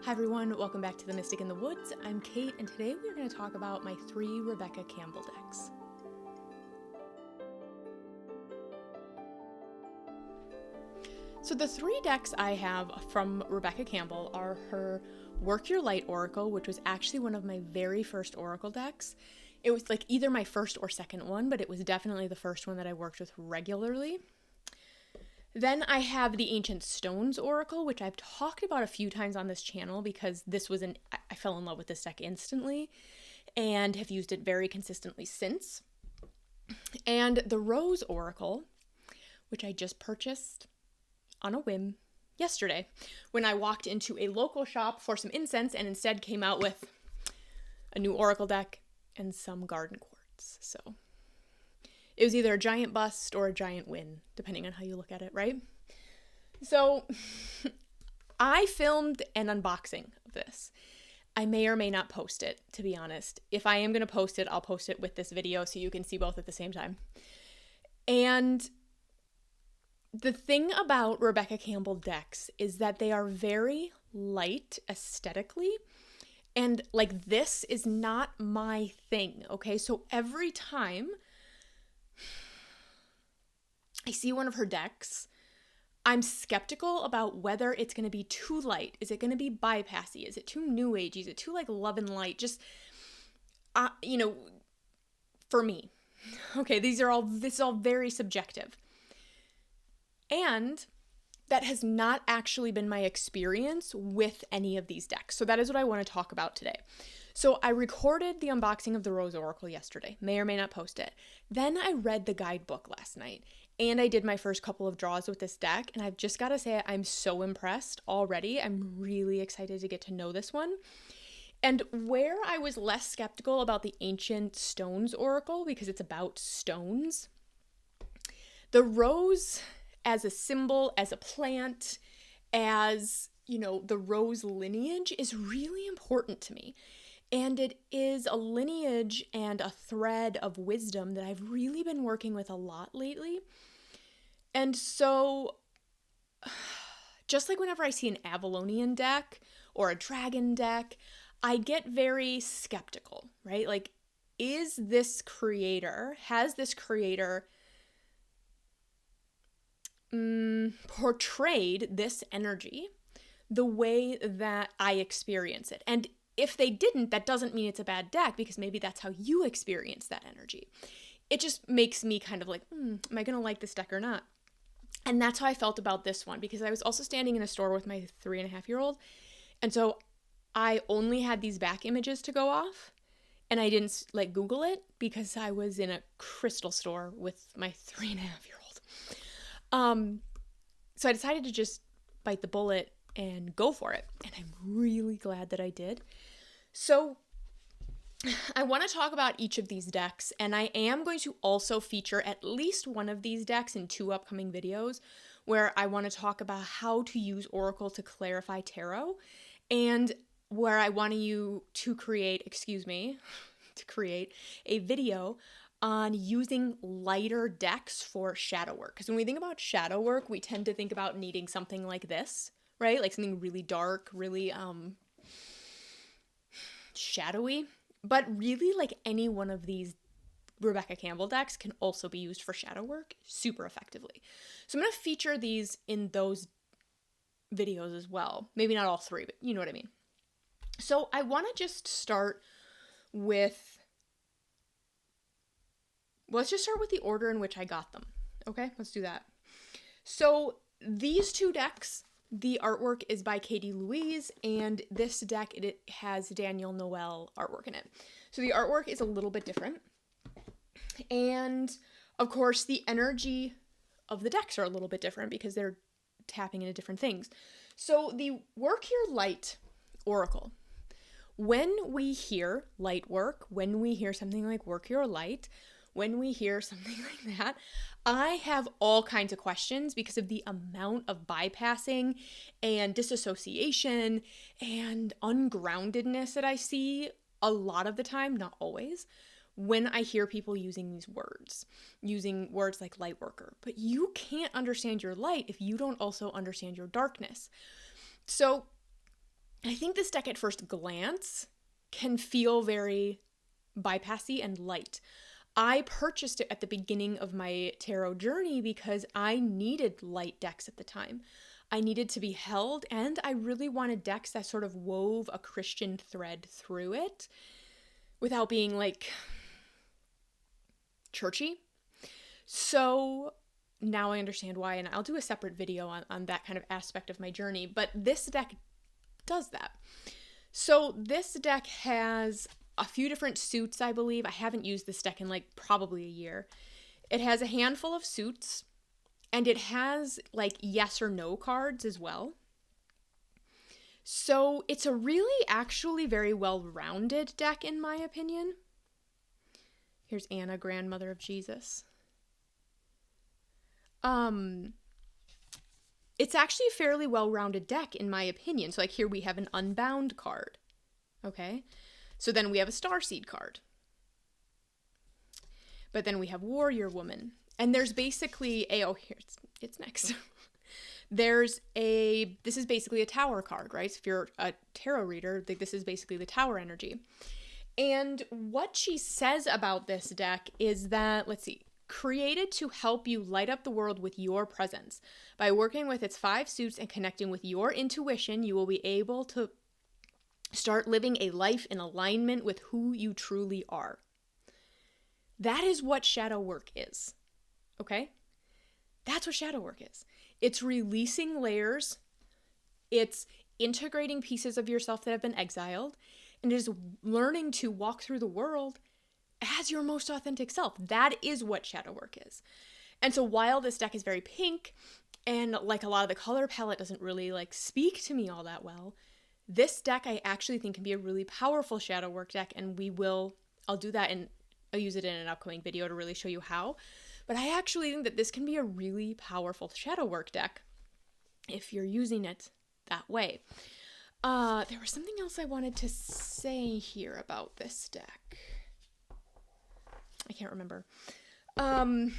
Hi everyone, welcome back to The Mystic in the Woods. I'm Kate, and today we're going to talk about my 3 Rebecca Campbell decks. So the 3 decks I have from Rebecca Campbell are her Work Your Light Oracle, which was actually one of my very first Oracle decks. It was like either my first or second one, but it was definitely the first one that I worked with regularly. Then I have the Ancient Stones Oracle, which I've talked about a few times on this channel because I fell in love with this deck instantly and have used it very consistently since. And the Rose Oracle, which I just purchased on a whim yesterday when I walked into a local shop for some incense and instead came out with a new Oracle deck and some garden quartz. So it was either a giant bust or a giant win, depending on how you look at it, right? So I filmed an unboxing of this. I may or may not post it, to be honest. If I am going to post it, I'll post it with this video so you can see both at the same time. And the thing about Rebecca Campbell decks is that they are very light aesthetically. And like, this is not my thing, okay? So every time I see one of her decks, I'm skeptical about whether it's going to be too light. Is it going to be bypassy? Is it too new agey? Is it too like love and light? Just, for me. Okay, this is all very subjective. And that has not actually been my experience with any of these decks. So that is what I want to talk about today. So I recorded the unboxing of the Rose Oracle yesterday. May or may not post it. Then I read the guidebook last night. And I did my first couple of draws with this deck. And I've just got to say, I'm so impressed already. I'm really excited to get to know this one. And where I was less skeptical about the Ancient Stones Oracle, because it's about stones, the rose as a symbol, as a plant, as, the rose lineage is really important to me. And it is a lineage and a thread of wisdom that I've really been working with a lot lately. And so, just like whenever I see an Avalonian deck or a dragon deck, I get very skeptical, right? Like, has this creator portrayed this energy the way that I experience it? And if they didn't, that doesn't mean it's a bad deck, because maybe that's how you experience that energy. It just makes me kind of like, am I going to like this deck or not? And that's how I felt about this one, because I was also standing in a store with my 3.5-year-old. And so I only had these back images to go off, and I didn't Google it because I was in a crystal store with my 3.5-year-old. So I decided to just bite the bullet and go for it. And I'm really glad that I did. So I want to talk about each of these decks, and I am going to also feature at least one of these decks in 2 upcoming videos where I want to talk about how to use Oracle to clarify tarot, and where I want you to create a video on using lighter decks for shadow work. Because when we think about shadow work, we tend to think about needing something like this, right? Like something really dark, really shadowy. But really, like, any one of these Rebecca Campbell decks can also be used for shadow work super effectively. So I'm going to feature these in those videos as well. Maybe not all 3, but you know what I mean. So I want to just start with, let's just start with the order in which I got them. Okay, let's do that. So these 2 decks, the artwork is by Katie Louise, and this deck, it has Daniel Noel artwork in it. So the artwork is a little bit different. And of course, the energy of the decks are a little bit different because they're tapping into different things. So the Work Your Light Oracle, when we hear light work, when we hear something like Work Your Light, when we hear something like that, I have all kinds of questions because of the amount of bypassing and disassociation and ungroundedness that I see a lot of the time, not always, when I hear people using words like light worker. But you can't understand your light if you don't also understand your darkness. So I think this deck at first glance can feel very bypassy and light. I purchased it at the beginning of my tarot journey because I needed light decks at the time. I needed to be held, and I really wanted decks that sort of wove a Christian thread through it without being like churchy. So now I understand why, and I'll do a separate video on that kind of aspect of my journey, but this deck does that. So this deck has a few different suits, I believe. I haven't used this deck in like probably a year. It has a handful of suits, and it has like yes or no cards as well. So it's a really actually very well-rounded deck in my opinion. Here's Anna, grandmother of Jesus. It's actually a fairly well-rounded deck in my opinion. So like here we have an Unbound card. Okay? So then we have a Starseed card. But then we have Warrior Woman. And there's basically it's next. This is basically a Tower card, right? So if you're a tarot reader, this is basically the Tower energy. And what she says about this deck is that, let's see, created to help you light up the world with your presence. By working with its 5 suits and connecting with your intuition, you will be able to start living a life in alignment with who you truly are. That is what shadow work is. Okay? That's what shadow work is. It's releasing layers. It's integrating pieces of yourself that have been exiled. And it is learning to walk through the world as your most authentic self. That is what shadow work is. And so while this deck is very pink, and like a lot of the color palette doesn't really like speak to me all that well, this deck I actually think can be a really powerful shadow work deck, and I'll do that, and I'll use it in an upcoming video to really show you how. But I actually think that this can be a really powerful shadow work deck if you're using it that way. There was something else I wanted to say here about this deck. I can't remember. But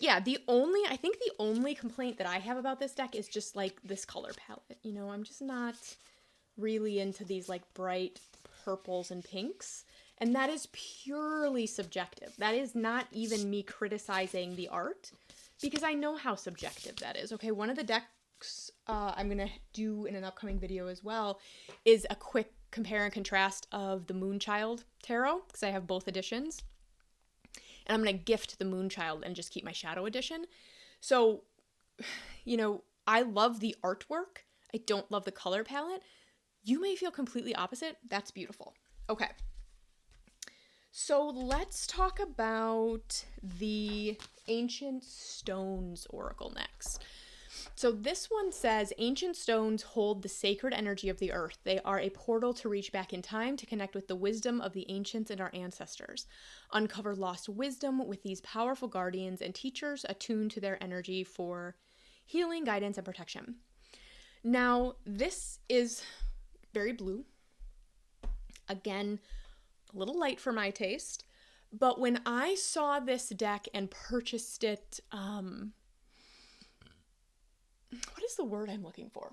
yeah, I think the only complaint that I have about this deck is just like this color palette. You know, I'm just not really into these like bright purples and pinks. And that is purely subjective. That is not even me criticizing the art, because I know how subjective that is. Okay, one of the decks I'm going to do in an upcoming video as well is a quick compare and contrast of the Moonchild Tarot, because I have both editions. And I'm going to gift the Moonchild and just keep my Shadow edition. So, you know, I love the artwork. I don't love the color palette. You may feel completely opposite. That's beautiful. Okay. So let's talk about the Ancient Stones Oracle next. So this one says, ancient stones hold the sacred energy of the earth. They are a portal to reach back in time to connect with the wisdom of the ancients and our ancestors. Uncover lost wisdom with these powerful guardians and teachers attuned to their energy for healing, guidance, and protection. Now, this is very blue. Again, a little light for my taste. But when I saw this deck and purchased it, what is the word I'm looking for?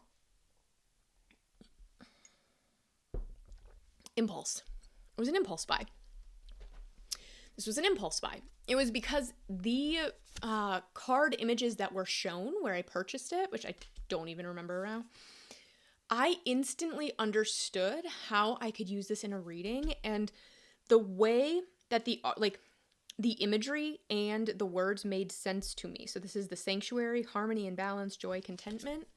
Impulse. It was an impulse buy. This was an impulse buy. It was because the card images that were shown where I purchased it, which I don't even remember now, I instantly understood how I could use this in a reading, and the way that the imagery and the words made sense to me. So this is the sanctuary, harmony and balance, joy, contentment.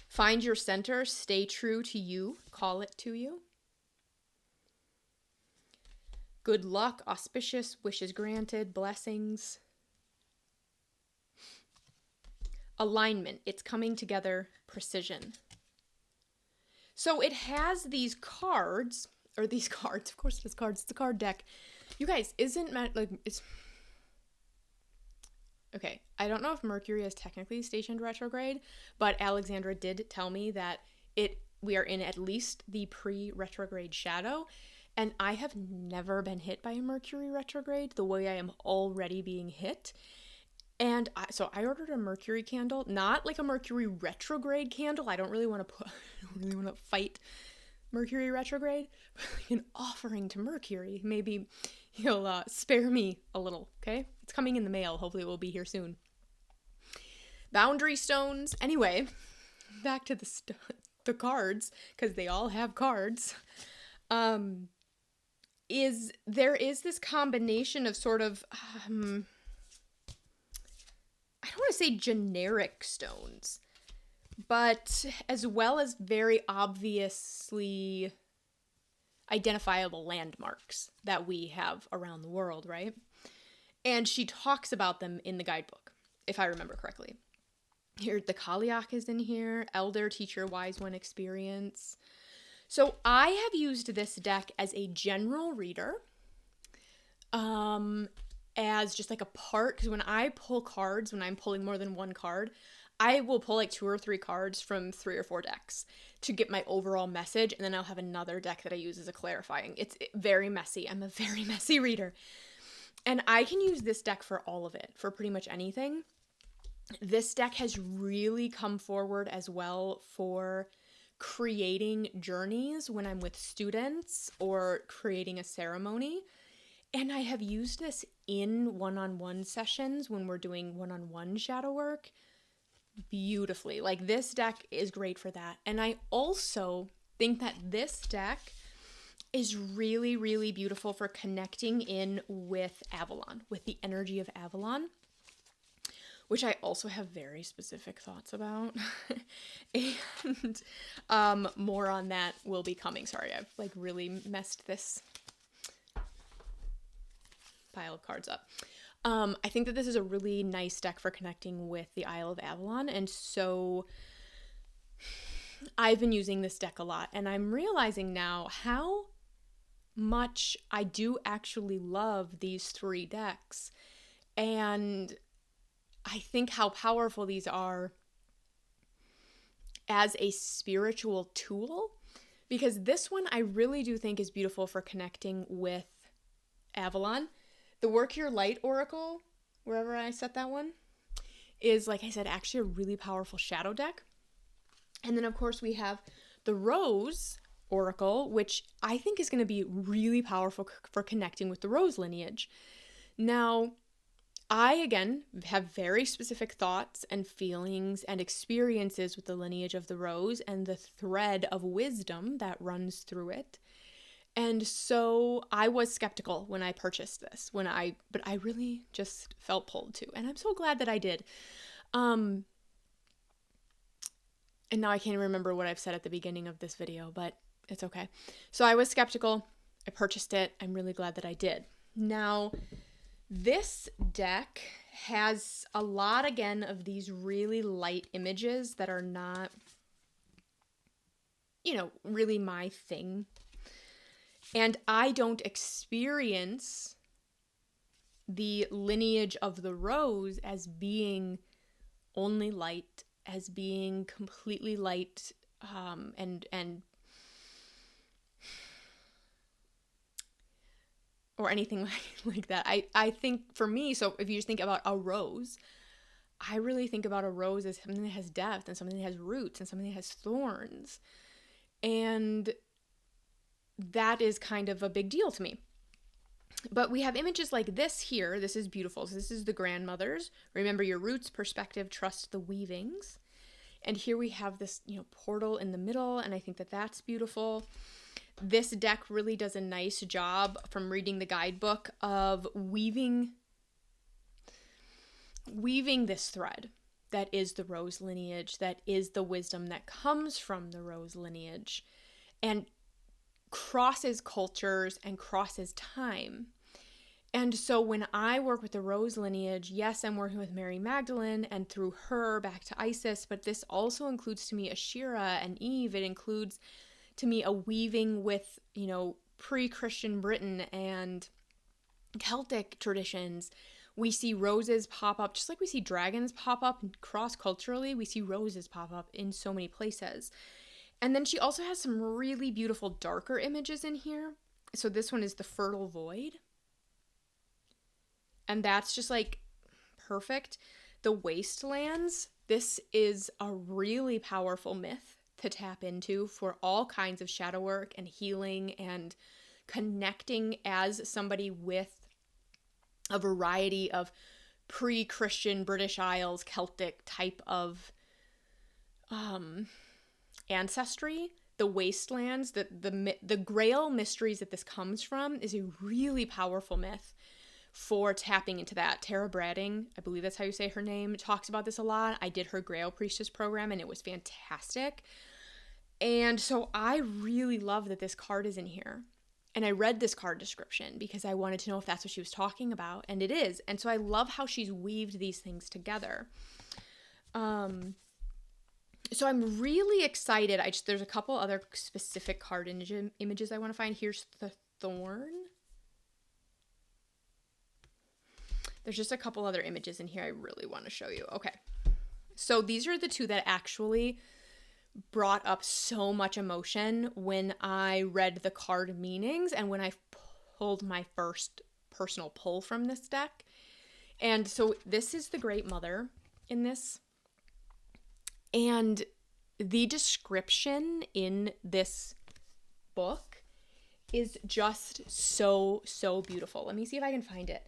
Find your center, stay true to you, call it to you. Good luck, auspicious, wishes granted, blessings. Alignment, it's coming together, precision. So it has these cards, of course it has cards, it's a card deck. You guys, okay, I don't know if Mercury is technically stationed retrograde, but Alexandra did tell me that we are in at least the pre-retrograde shadow, and I have never been hit by a Mercury retrograde the way I am already being hit. And so I ordered a Mercury candle, not like a Mercury retrograde candle. I don't really want to fight Mercury retrograde, but like an offering to Mercury. Maybe he'll spare me a little, okay? It's coming in the mail. Hopefully it will be here soon. Boundary stones. Anyway, back to the cards, because they all have cards. There is this combination of sort of I don't want to say generic stones, but as well as very obviously identifiable landmarks that we have around the world, right? And she talks about them in the guidebook, if I remember correctly. Here, the Kaliak is in here, Elder, Teacher, Wise One Experience. So I have used this deck as a general reader, as just like a part, because when I pull cards, when I'm pulling more than one card, I will pull like 2 or 3 cards from 3 or 4 decks to get my overall message, and then I'll have another deck that I use as a clarifying. It's very messy. I'm a very messy reader. And I can use this deck for all of it, for pretty much anything. This deck has really come forward as well for creating journeys when I'm with students or creating a ceremony. And I have used this in one-on-one sessions when we're doing one-on-one shadow work beautifully. Like, this deck is great for that. And I also think that this deck is really, really beautiful for connecting in with Avalon, with the energy of Avalon, which I also have very specific thoughts about. And more on that will be coming. Sorry, I've like really messed this pile of cards up. I think that this is a really nice deck for connecting with the Isle of Avalon, and so I've been using this deck a lot, and I'm realizing now how much I do actually love these 3 decks, and I think how powerful these are as a spiritual tool, because this one I really do think is beautiful for connecting with Avalon. The Work Your Light Oracle, wherever I set that one, is, like I said, actually a really powerful shadow deck. And then, of course, we have the Rose Oracle, which I think is going to be really powerful for connecting with the Rose lineage. Now, I, again, have very specific thoughts and feelings and experiences with the lineage of the Rose and the thread of wisdom that runs through it. And so I was skeptical when I purchased this, but I really just felt pulled to, and I'm so glad that I did. And now I can't remember what I've said at the beginning of this video, but it's okay. So I was skeptical. I purchased it. I'm really glad that I did. Now, this deck has a lot, again, of these really light images that are not, really my thing. And I don't experience the lineage of the Rose as being only light, as being completely light, and or anything like that. I think for me, so if you just think about a rose, I really think about a rose as something that has depth and something that has roots and something that has thorns. And that is kind of a big deal to me. But we have images like this here. This is beautiful. So this is the grandmothers. Remember your roots, perspective, trust the weavings. And here we have this, portal in the middle, and I think that that's beautiful. This deck really does a nice job, from reading the guidebook, of weaving this thread that is the Rose lineage, that is the wisdom that comes from the Rose lineage, and crosses cultures and crosses time. And so when I work with the Rose lineage, yes, I'm working with Mary Magdalene and through her back to Isis, but this also includes to me Ashera and Eve. It includes to me a weaving with, pre-Christian Britain and Celtic traditions. We see roses pop up, just like we see dragons pop up cross-culturally. We see roses pop up in so many places. And then she also has some really beautiful darker images in here. So this one is the Fertile Void. And that's just like perfect. The Wastelands, this is a really powerful myth to tap into for all kinds of shadow work and healing and connecting as somebody with a variety of pre-Christian British Isles Celtic type of ancestry. The Wastelands, the Grail mysteries that this comes from is a really powerful myth for tapping into that. Tara Brading, I believe that's how you say her name, talks about this a lot. I did her Grail Priestess program and it was fantastic. And so I really love that this card is in here. And I read this card description because I wanted to know if that's what she was talking about, and it is. And so I love how she's weaved these things together. So I'm really excited. There's a couple other specific card images I want to find. Here's the Thorn. There's just a couple other images in here I really want to show you. Okay. So these are the two that actually brought up so much emotion when I read the card meanings and when I pulled my first personal pull from this deck. And so this is the Great Mother in this. And the description in this book is just so, so beautiful. Let me see if I can find it.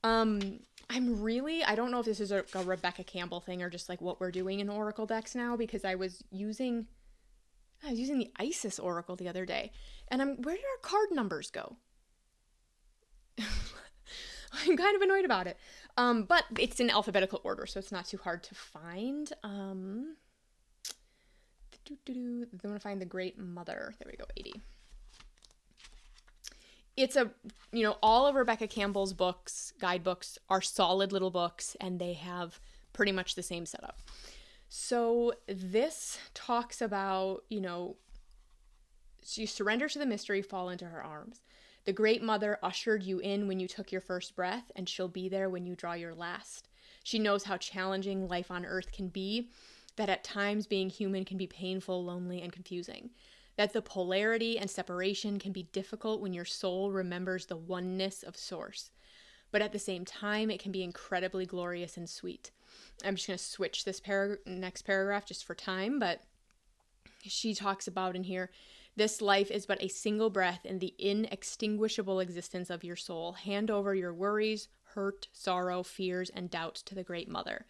I don't know if this is a Rebecca Campbell thing or just like what we're doing in Oracle decks now, because I was using the Isis Oracle the other day, and where did our card numbers go? I'm kind of annoyed about it. But it's in alphabetical order, so it's not too hard to find. I'm going to find the Great Mother. There we go, 80. It's all of Rebecca Campbell's books, guidebooks, are solid little books, and they have pretty much the same setup. So this talks about, you surrender to the mystery, fall into her arms. The Great Mother ushered you in when you took your first breath, and she'll be there when you draw your last. She knows how challenging life on earth can be, that at times being human can be painful, lonely, and confusing. That the polarity and separation can be difficult when your soul remembers the oneness of Source. But at the same time, it can be incredibly glorious and sweet. I'm just going to switch this next paragraph just for time, but she talks about in here, this life is but a single breath in the inextinguishable existence of your soul. Hand over your worries, hurt, sorrow, fears, and doubts to the Great Mother.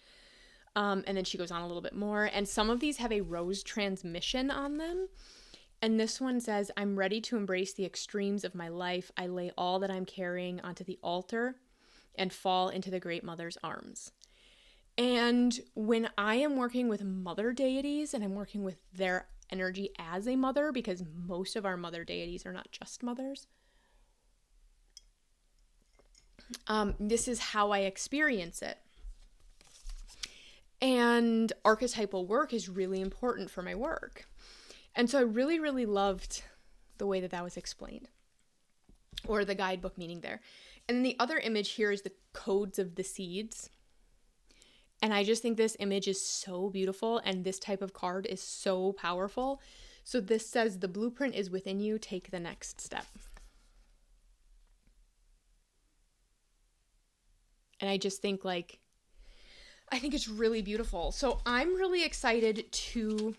And then she goes on a little bit more, and some of these have a rose transmission on them. And this one says, I'm ready to embrace the extremes of my life. I lay all that I'm carrying onto the altar and fall into the Great Mother's arms. And when I am working with mother deities and I'm working with their energy as a mother, because most of our mother deities are not just mothers, this is how I experience it. And archetypal work is really important for my work. And so I really, really loved the way that was explained, or the guidebook meaning there. And then the other image here is the codes of the seeds. And I just think this image is so beautiful, and this type of card is so powerful. So this says, the blueprint is within you, take the next step. And I just think I think it's really beautiful. So I'm really excited to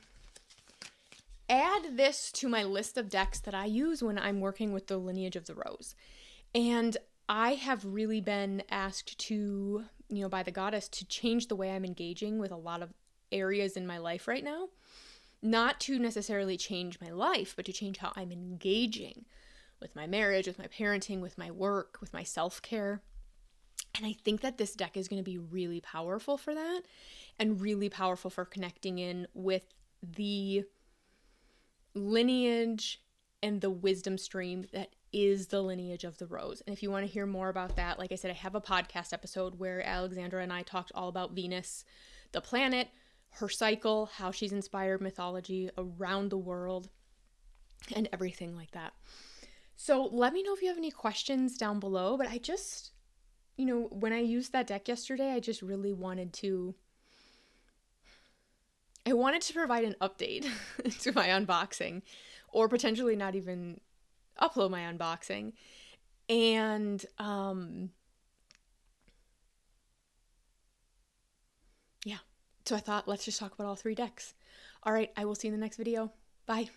add this to my list of decks that I use when I'm working with the Lineage of the Rose. And I have really been asked to, by the goddess, to change the way I'm engaging with a lot of areas in my life right now. Not to necessarily change my life, but to change how I'm engaging with my marriage, with my parenting, with my work, with my self-care. And I think that this deck is going to be really powerful for that, and really powerful for connecting in with the lineage and the wisdom stream that is the Lineage of the Rose. And if you want to hear more about that, like I said, I have a podcast episode where Alexandra and I talked all about Venus, the planet, her cycle, how she's inspired mythology around the world, and everything like that. So let me know if you have any questions down below, but I just, when I used that deck yesterday, I just really wanted to provide an update to my unboxing, or potentially not even upload my unboxing. And So I thought, let's just talk about all 3 decks. All right, I will see you in the next video. Bye.